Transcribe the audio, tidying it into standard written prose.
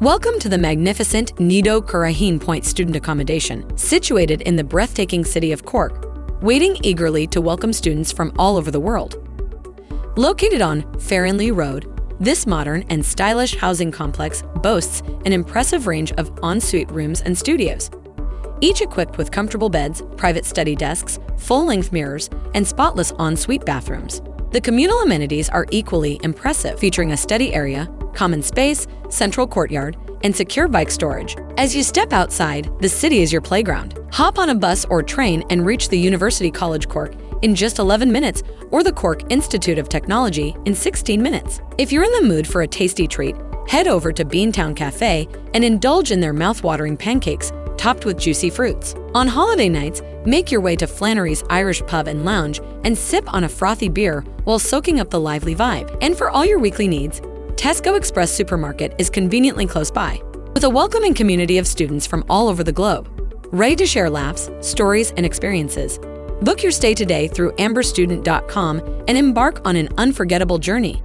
Welcome to the magnificent Nido Curraheen Point student accommodation, situated in the breathtaking city of Cork, waiting eagerly to welcome students from all over the world. Located on Farranley Road, this modern and stylish housing complex boasts an impressive range of ensuite rooms and studios, each equipped with comfortable beds, private study desks, full-length mirrors, and spotless ensuite bathrooms. The communal amenities are equally impressive, featuring a study area, common space, central courtyard, and secure bike storage. As you step outside, the city is your playground. Hop on a bus or train and reach the University College Cork in just 11 minutes or the Cork Institute of Technology in 16 minutes. If you're in the mood for a tasty treat, head over to Beantown Cafe and indulge in their mouth-watering pancakes topped with juicy fruits. On holiday nights, make your way to Flannery's Irish Pub and Lounge and sip on a frothy beer while soaking up the lively vibe. And for all your weekly needs, Tesco Express Supermarket is conveniently close by, with a welcoming community of students from all over the globe, ready to share laughs, stories, and experiences. Book your stay today through amberstudent.com and embark on an unforgettable journey.